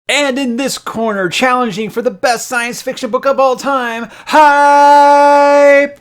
And in this corner, challenging for the best science fiction book of all time, Hype!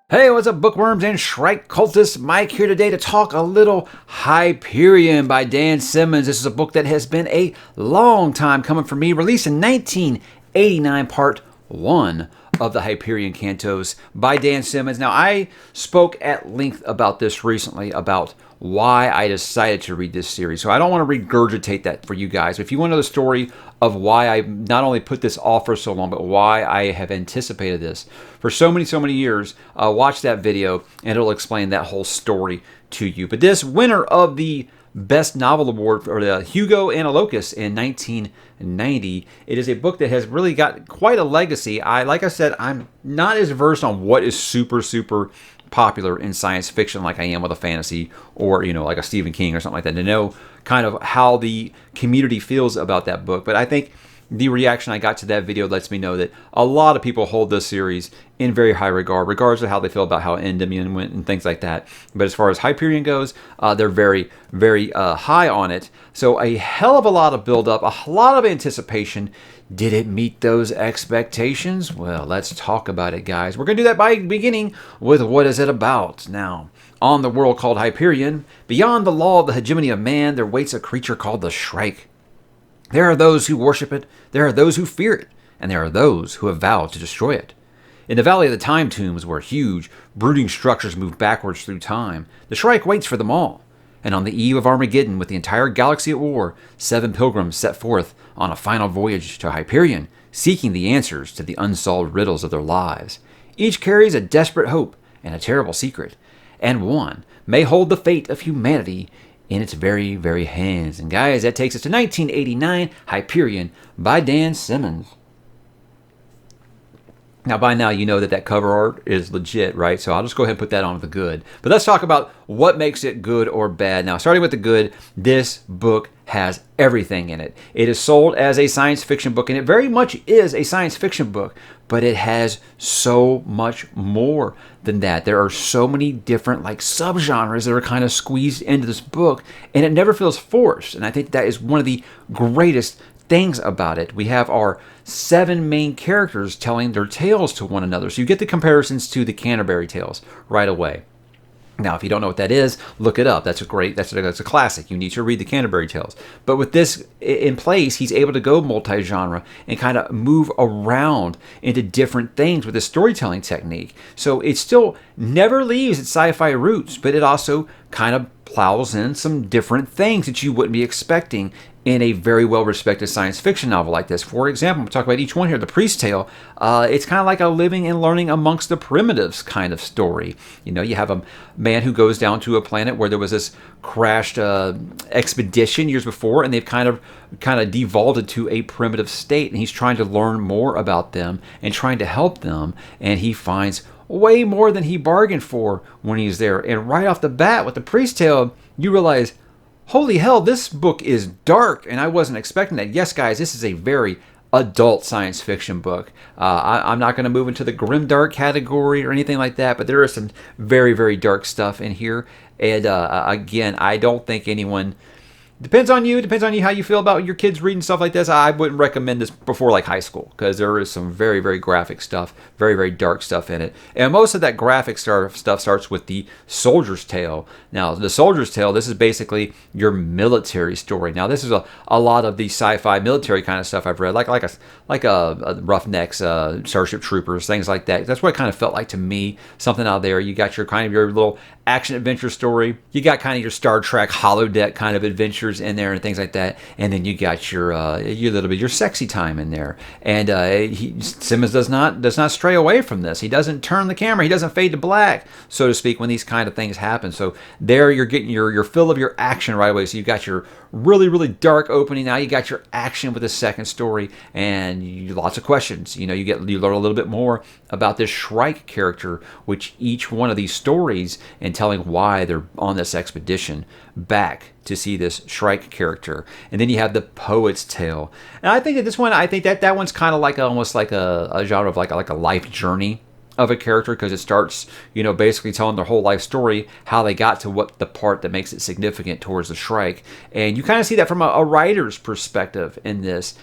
Hey, what's up, bookworms and Shrike cultists? Mike here today to talk a little Hyperion by Dan Simmons. This is a book that has been a long time coming for me. Released in 1989, part 1 of the Hyperion Cantos by Dan Simmons. Now, I spoke at length about this recently, about why I decided to read this series. So I don't want to regurgitate that for you guys. If you want to know the story of why I not only put this off for so long, but why I have anticipated this for so many years, watch that video and it'll explain that whole story to you. But this winner of the Best Novel Award for the Hugo and a Locust in 1990. It is a book that has really got quite a legacy. Like I said, I'm not as versed on what is super popular in science fiction like I am with a fantasy or, like a Stephen King or something like that, to know kind of how the community feels about that book. But I think the reaction I got to that video lets me know that a lot of people hold this series in very high regard, regardless of how they feel about how Endymion went and things like that. But as far as Hyperion goes, they're very high on it. So a hell of a lot of build-up, a lot of anticipation. Did it meet those expectations? Well, let's talk about it, guys. We're going to do that by beginning with what is it about. Now, on the world called Hyperion, beyond the law of the hegemony of man, there waits a creature called the Shrike. There are those who worship it, there are those who fear it, and there are those who have vowed to destroy it. In the Valley of the Time Tombs, where huge, brooding structures move backwards through time, the Shrike waits for them all. And on the eve of Armageddon, with the entire galaxy at war, 7 pilgrims set forth on a final voyage to Hyperion, seeking the answers to the unsolved riddles of their lives. Each carries a desperate hope and a terrible secret, and one may hold the fate of humanity in its very hands. And guys, that takes us to 1989, Hyperion by Dan Simmons. Now, by now, you know that cover art is legit, right? So I'll just go ahead and put that on the good. But let's talk about what makes it good or bad. Now, starting with the good, this book has everything in it. It is sold as a science fiction book, and it very much is a science fiction book, but it has so much more than that. There are so many different subgenres that are kind of squeezed into this book, and it never feels forced. And I think that is one of the greatest things about it. We have our 7 main characters telling their tales to one another. So you get the comparisons to the Canterbury Tales right away. Now, if you don't know what that is, look it up. That's a classic. You need to read the Canterbury Tales. But with this in place, he's able to go multi-genre and kind of move around into different things with his storytelling technique. So it still never leaves its sci-fi roots, but it also kind of plows in some different things that you wouldn't be expecting in a very well-respected science fiction novel like this. For example, we'll talk about each one here. The Priest Tale, it's kind of like a living and learning amongst the primitives kind of story. You have a man who goes down to a planet where there was this crashed expedition years before, and they've kind of devolved to a primitive state, and he's trying to learn more about them and trying to help them, and he finds way more than he bargained for when he's there. And right off the bat with The Priest Tale, you realize, holy hell, this book is dark, and I wasn't expecting that. Yes, guys, this is a very adult science fiction book. I'm not going to move into the grimdark category or anything like that, but there is some very dark stuff in here. And again, I don't think anyone... Depends on you how you feel about your kids reading stuff like this. I wouldn't recommend this before high school, because there is some very graphic stuff, very dark stuff in it. And most of that graphic stuff starts with the Soldier's Tale. Now, the Soldier's Tale, this is basically your military story. Now, this is a lot of the sci-fi military kind of stuff I've read, like a Roughnecks, Starship Troopers, things like that. That's what it kind of felt like to me. Something out there. You got your little action adventure story. You got kind of your Star Trek holodeck kind of adventures in there and things like that, and then you got your little bit your sexy time in there. And Simmons does not stray away from this. He doesn't turn the camera. He doesn't fade to black, so to speak, when these kind of things happen. So there you're getting your fill of your action right away. So you got your really dark opening. Now you got your action with the second story, and lots of questions. You learn a little bit more about this Shrike character, which each one of these stories and telling why they're on this expedition back to see this Shrike character. And then you have the Poet's Tale. And I think that this one, I think that one's kind of like almost like a genre of like a life journey of a character, because it starts, basically telling their whole life story, how they got to what the part that makes it significant towards the Shrike. And you kind of see that from a writer's perspective in this.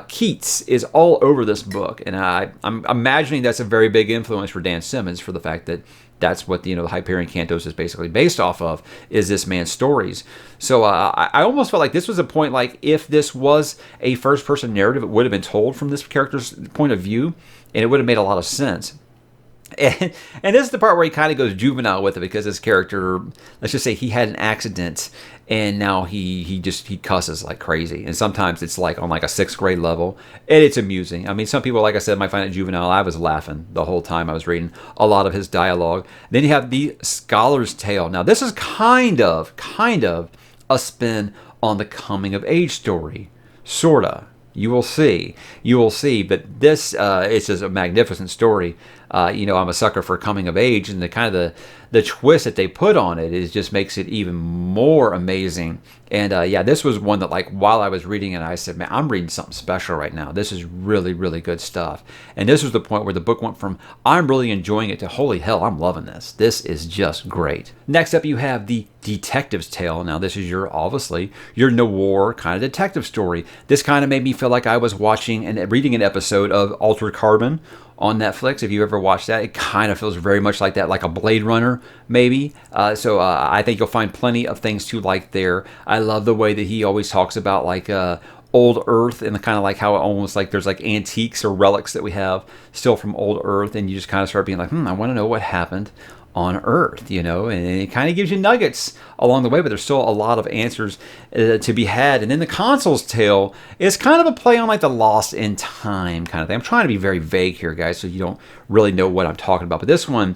Keats is all over this book, and I'm imagining that's a very big influence for Dan Simmons, for the fact that that's what the Hyperion Cantos is basically based off of, is this man's stories. So I almost felt like this was a point, like if this was a first-person narrative, it would have been told from this character's point of view, and it would have made a lot of sense. And this is the part where he kind of goes juvenile with it, because this character, let's just say he had an accident, and now he cusses like crazy. And sometimes it's like on like a 6th grade level, and it's amusing. I mean, some people, like I said, might find it juvenile. I was laughing the whole time I was reading a lot of his dialogue. Then you have the Scholar's Tale. Now this is kind of a spin on the coming of age story, sorta. You will see. But this it's just a magnificent story. I'm a sucker for coming of age, and the kind of the twist that they put on it is just makes it even more amazing. And this was one that, like, while I was reading it, I said, man, I'm reading something special right now. This is really, really good stuff. And this was the point where the book went from I'm really enjoying it to holy hell, I'm loving this. This is just great. Next up, you have the Detective's Tale. Now, this is obviously your noir kind of detective story. This kind of made me feel like I was watching and reading an episode of Altered Carbon on Netflix. If you ever watched that, it kind of feels very much like that, like a Blade Runner, maybe. So I think you'll find plenty of things to like there. I love the way that he always talks about like old Earth, and the kind of like how it almost like there's like antiques or relics that we have still from old Earth, and you just kind of start being like, I want to know what happened on Earth, and it kind of gives you nuggets along the way, but there's still a lot of answers to be had. And then the Consul's Tale is kind of a play on like the Lost in Time kind of thing. I'm trying to be very vague here, guys, so you don't really know what I'm talking about. But this one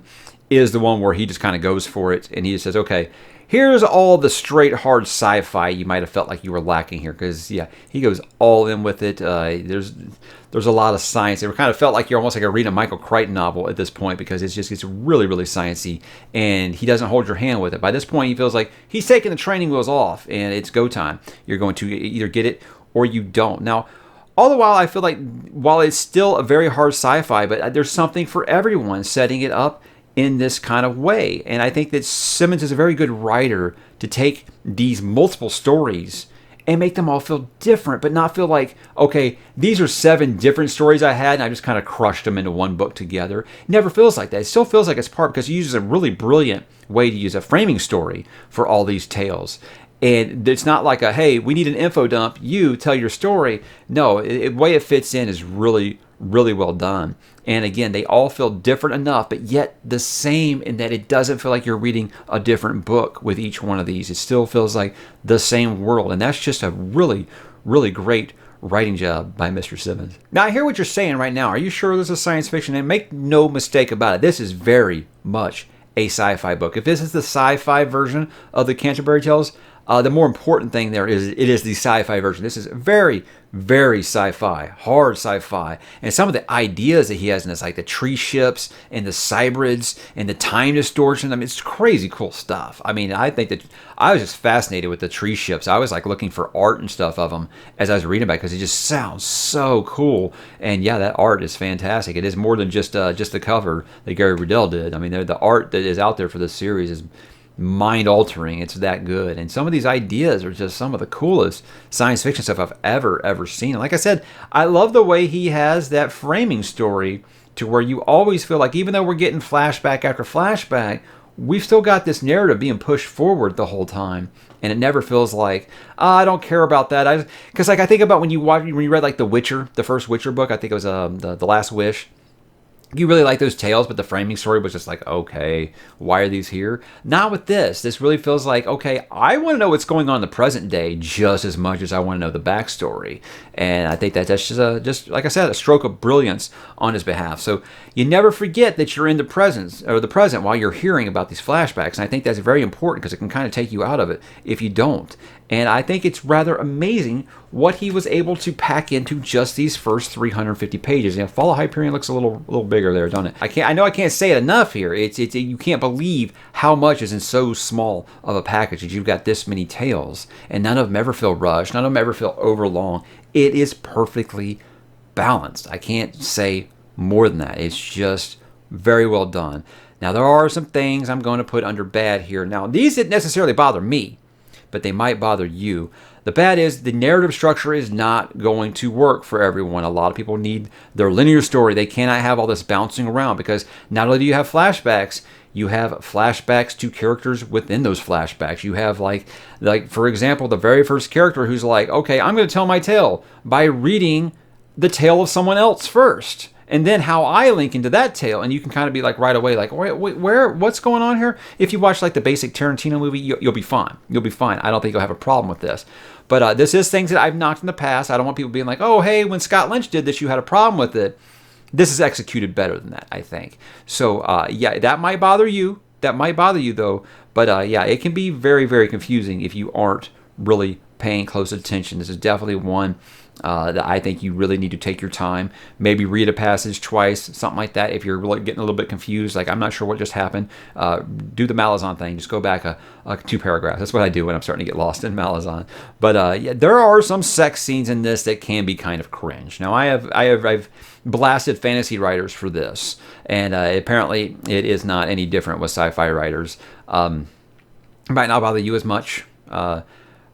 is the one where he just kind of goes for it, and he just says, okay, here's all the straight, hard sci-fi you might have felt like you were lacking here. Because, he goes all in with it. There's a lot of science. It kind of felt like you're almost like reading a Michael Crichton novel at this point, because it's really, really sciencey, and he doesn't hold your hand with it. By this point, he feels like he's taking the training wheels off, and it's go time. You're going to either get it or you don't. Now, all the while, I feel like while it's still a very hard sci-fi, but there's something for everyone setting it up in this kind of way. And I think that Simmons is a very good writer to take these multiple stories and make them all feel different, but not feel like, okay, these are 7 different stories I had, and I just kind of crushed them into one book together. It never feels like that. It still feels like it's part, because he uses a really brilliant way to use a framing story for all these tales. And it's not like hey, we need an info dump, you tell your story. No, the way it fits in is really, really well done. And again, they all feel different enough, but yet the same, in that it doesn't feel like you're reading a different book with each one of these. It still feels like the same world. And that's just a really, really great writing job by Mr. Simmons. Now, I hear what you're saying right now. Are you sure this is science fiction? And make no mistake about it, this is very much a sci-fi book. If this is the sci-fi version of the Canterbury Tales, the more important thing there is it is the sci-fi version. This is very, very sci-fi, hard sci-fi. And some of the ideas that he has in this, like the tree ships and the cybrids and the time distortion, I mean, it's crazy cool stuff. I mean, I think that I was just fascinated with the tree ships. I was like looking for art and stuff of them as I was reading about it, because it just sounds so cool. And that art is fantastic. It is more than just the cover that Gary Riddell did. I mean, the art that is out there for this series is mind-altering. It's that good. And some of these ideas are just some of the coolest science fiction stuff I've ever seen. And like I said, I love the way he has that framing story to where you always feel like, even though we're getting flashback after flashback, we've still got this narrative being pushed forward the whole time. And it never feels like, I don't care about that. Because like I think about when you read like The Witcher, the first Witcher book, I think it was the Last Wish. You really like those tales, but the framing story was just like, okay, why are these here? Not with this. This really feels like, okay, I want to know what's going on in the present day just as much as I want to know the backstory. And I think that's just like I said, a stroke of brilliance on his behalf. So you never forget that you're in the present while you're hearing about these flashbacks. And I think that's very important, because it can kind of take you out of it if you don't. And I think it's rather amazing what he was able to pack into just these first 350 pages. And Fall of Hyperion looks a little bigger there, don't it? I know I can't say it enough here. It's you can't believe how much is in so small of a package that you've got this many tales, and none of them ever feel rushed. None of them ever feel overlong. It is perfectly balanced. I can't say more than that. It's just very well done. Now, there are some things I'm going to put under bad here. Now, these didn't necessarily bother me, but they might bother you. The bad is the narrative structure is not going to work for everyone. A lot of people need their linear story. They cannot have all this bouncing around, because not only do you have flashbacks, you have flashbacks to characters within those flashbacks. You have like for example, the very first character who's like, okay, I'm going to tell my tale by reading the tale of someone else first, and then how I link into that tale, and you can kind of be like right away, like, what's going on here? If you watch like the basic Tarantino movie, you'll be fine. You'll be fine. I don't think you'll have a problem with this. But this is things that I've knocked in the past. I don't want people being like, oh, hey, when Scott Lynch did this, you had a problem with it. This is executed better than that, I think. So yeah, that might bother you. That might bother you though. But yeah, it can be very, very confusing if you aren't really paying close attention. This is definitely one that I think you really need to take your time. Maybe read a passage twice, something like that. If you're really getting a little bit confused, like I'm not sure what just happened, do the Malazan thing. Just go back 2 paragraphs. That's what I do when I'm starting to get lost in Malazan. But yeah, there are some sex scenes in this that can be kind of cringe. Now I've blasted fantasy writers for this, and apparently it is not any different with sci-fi writers. It might not bother you as much.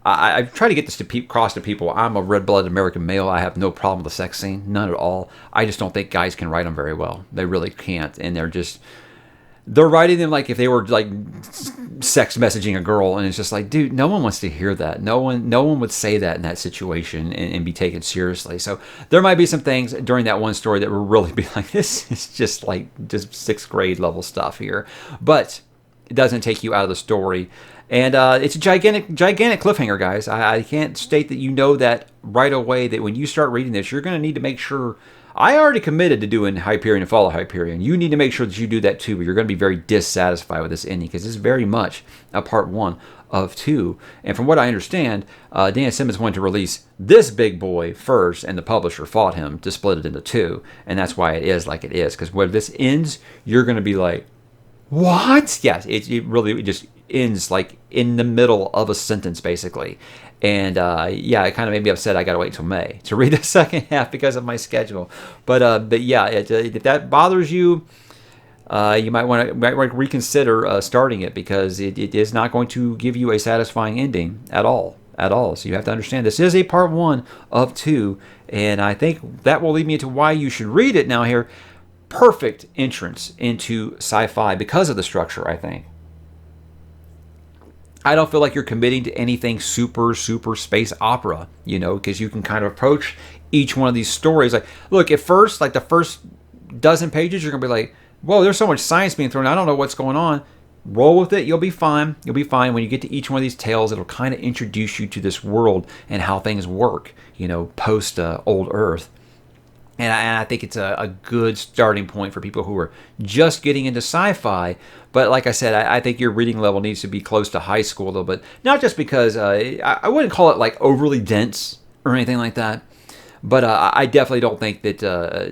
I try to get this across to people. I'm a red-blooded American male. I have no problem with the sex scene, none at all. I just don't think guys can write them very well. They really can't, and they're writing them like if they were like sex messaging a girl, and it's just like, dude, no one wants to hear that. No one would say that in that situation and be taken seriously. So there might be some things during that one story that will really be like, this is just 6th grade level stuff here, but it doesn't take you out of the story. And it's a gigantic cliffhanger, guys. I can't state that you know that right away, that when you start reading this, you're going to need to make sure. I already committed to doing Hyperion and Fall of Hyperion. You need to make sure that you do that too, but you're going to be very dissatisfied with this ending, because this is very much a part 1 of 2. And from what I understand, Dan Simmons wanted to release this big boy first, and the publisher fought him to split it into 2. And that's why it is like it is, because when this ends, you're going to be like, what? Yes, it really just ends like in the middle of a sentence, basically. And yeah, it kind of made me upset. I got to wait till May to read the second half because of my schedule. But yeah, if that bothers you, you might want to reconsider starting it, because it is not going to give you a satisfying ending at all. So you have to understand this is a part 1 of 2, and I think that will lead me to why you should read it now here. Perfect entrance into sci-fi because of the structure, I think. I don't feel like you're committing to anything super space opera, because you can kind of approach each one of these stories. Like, look, at first, like the first dozen pages, you're going to be like, whoa, there's so much science being thrown. I don't know what's going on. Roll with it. You'll be fine. You'll be fine. When you get to each one of these tales, it'll kind of introduce you to this world and how things work, post Old Earth. And I think it's a good starting point for people who are just getting into sci-fi. But like I said, I think your reading level needs to be close to high school a little bit. Not just because I wouldn't call it like overly dense or anything like that. But I definitely don't think that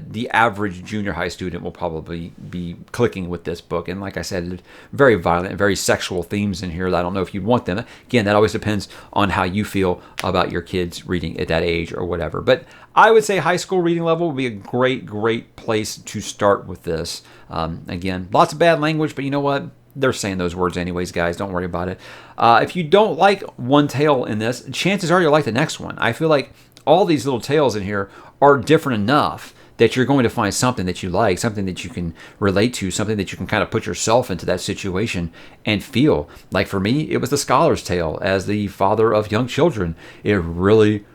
the average junior high student will probably be clicking with this book. And like I said, there's very violent, very sexual themes in here that I don't know if you'd want them. Again, that always depends on how you feel about your kids reading at that age or whatever. But I would say high school reading level would be a great place to start with this. Again, lots of bad language, but you know what? They're saying those words anyways, guys. Don't worry about it. If you don't like one tale in this, chances are you'll like the next one. I feel like all these little tales in here are different enough that you're going to find something that you like, something that you can relate to, something that you can kind of put yourself into that situation and feel. Like for me, it was the scholar's tale. As the father of young children, it really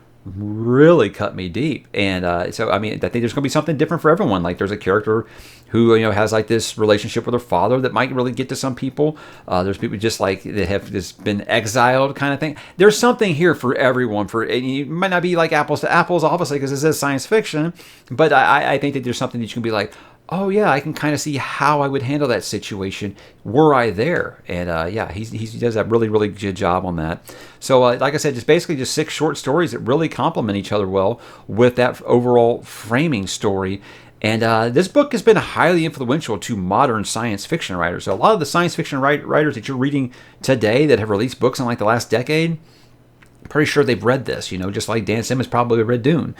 cut me deep. And so, I mean, I think there's going to be something different for everyone. Like there's a character who, has like this relationship with her father that might really get to some people. There's people just like that have just been exiled kind of thing. There's something here for everyone. And it might not be like apples to apples, obviously, because this is science fiction. But I think that there's something that you can be like, oh yeah, I can kind of see how I would handle that situation were I there. And yeah, he does a really, really good job on that. So like I said, just basically just 6 short stories that really complement each other well with that overall framing story. And this book has been highly influential to modern science fiction writers. So a lot of the science fiction writers that you're reading today that have released books in like the last decade, pretty sure they've read this, just like Dan Simmons probably read Dune,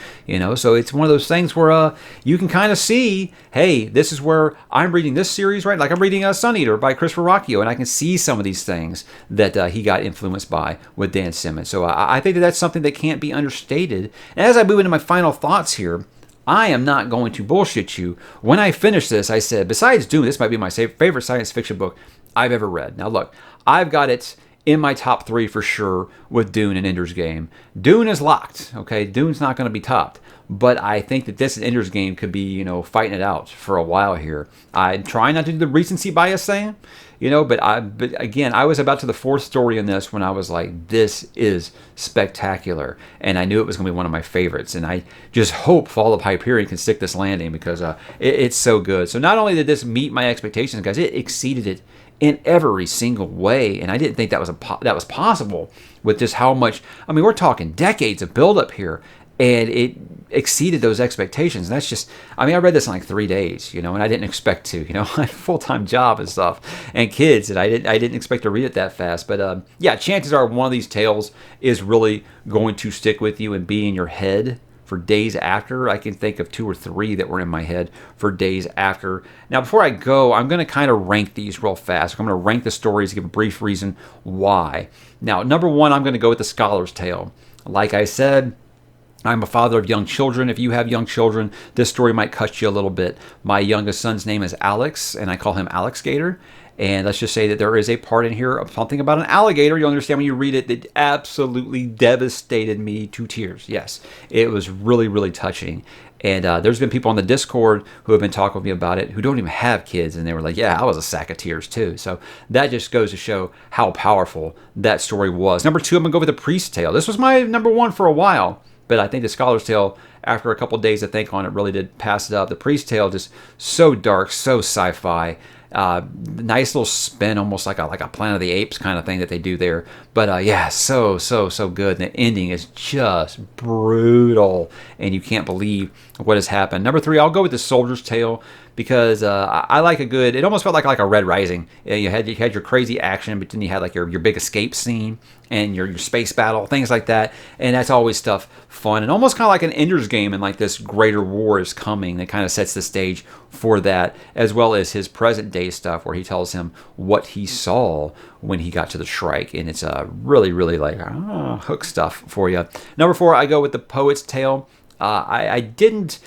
so it's one of those things where you can kind of see, hey, this is where I'm reading this series, right? Like I'm reading Sun Eater by Christopher Rocchio, and I can see some of these things that he got influenced by with Dan Simmons. So I think that that's something that can't be understated. And as I move into my final thoughts here, I am not going to bullshit you. When I finished this, I said, besides Dune, this might be my favorite science fiction book I've ever read. Now look, I've got it in my top 3 for sure with Dune and Ender's Game. Dune is locked, okay? Dune's not going to be topped. But I think that this Ender's Game could be, fighting it out for a while here. I try not to do the recency bias thing, but again, I was about to the 4th story in this when I was like, this is spectacular. And I knew it was going to be one of my favorites. And I just hope Fall of Hyperion can stick this landing because it's so good. So not only did this meet my expectations, guys, it exceeded it in every single way, and I didn't think that was possible with just how much. I mean, we're talking decades of buildup here, and it exceeded those expectations. And that's just, I read this in like 3 days, and I didn't expect to. I had a full-time job and stuff, and kids, and I didn't expect to read it that fast. But yeah, chances are one of these tales is really going to stick with you and be in your head for days after. I can think of 2 or 3 that were in my head for days after. Now, before I go, I'm going to kind of rank these real fast. I'm going to rank the stories, give a brief reason why. Now, number 1, I'm going to go with The Scholar's Tale. Like I said, I'm a father of young children. If you have young children, this story might cut you a little bit. My youngest son's name is Alex, and I call him Alex Gator. And let's just say that there is a part in here of something about an alligator, you'll understand when you read it, that absolutely devastated me to tears. Yes, it was really, really touching. And there's been people on the Discord who have been talking with me about it who don't even have kids. And they were like, yeah, I was a sack of tears too. So that just goes to show how powerful that story was. Number 2, I'm going to go with The Priest's Tale. This was my number 1 for a while. But I think The Scholar's Tale, after a couple days to think on it, really did pass it up. The Priest's Tale, just so dark, so sci-fi. Nice little spin, almost like a Planet of the Apes kind of thing that they do there. But yeah, so good. And the ending is just brutal, and you can't believe what has happened. Number 3, I'll go with The Soldier's Tale because I like a good. It almost felt like a Red Rising. You had your crazy action, but then you had like your big escape scene and your space battle, things like that. And that's always stuff fun and almost kind of like an Ender's Game, and like this greater war is coming that kind of sets the stage for that, as well as his present day stuff where he tells him what he saw when he got to the Shrike. And it's really, really like hook stuff for you. Number 4, I go with The Poet's Tale. It didn't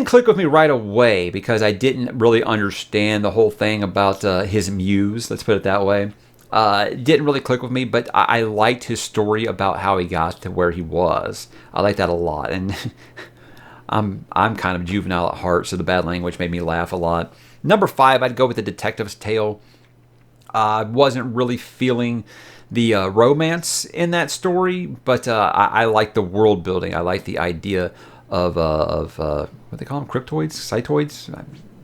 click with me right away because I didn't really understand the whole thing about his muse, let's put it that way. It didn't really click with me, but I liked his story about how he got to where he was. I like that a lot, and I'm kind of juvenile at heart, so the bad language made me laugh a lot. Number 5, I'd go with The Detective's Tale. I wasn't really feeling the romance in that story, but I like the world building. I like the idea of what they call them, cryptoids, cytoids,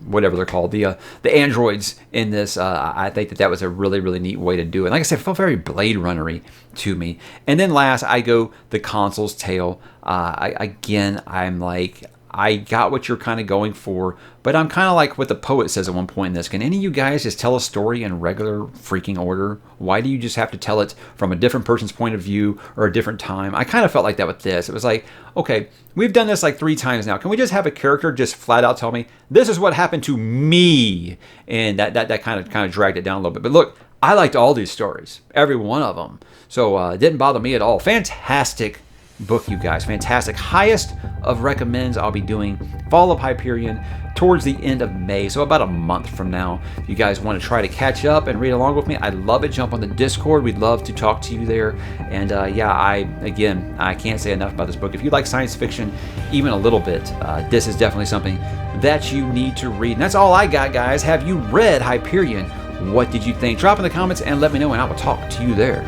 whatever they're called, the androids in this. I think that was a really, really neat way to do it. Like I said, it felt very Blade Runner-y to me. And then last, I go The Consul's Tale. I'm like, I got what you're kind of going for, but I'm kind of like what the poet says at one point in this. Can any of you guys just tell a story in regular freaking order? Why do you just have to tell it from a different person's point of view or a different time? I kind of felt like that with this. It was like, okay, we've done this like 3 times now. Can we just have a character just flat out tell me, this is what happened to me? And that kind of dragged it down a little bit. But look, I liked all these stories, every one of them. So it didn't bother me at all. Fantastic book, you guys. Fantastic. Highest of recommends. I'll be doing Fall of Hyperion towards the end of May, so about a month from now. If you guys want to try to catch up and read along with me, I'd love it. Jump on the Discord. We'd love to talk to you there. And yeah, I can't say enough about this book. If you like science fiction even a little bit, this is definitely something that you need to read. And that's all I got, guys. Have you read Hyperion? What did you think? Drop in the comments and let me know, and I will talk to you there.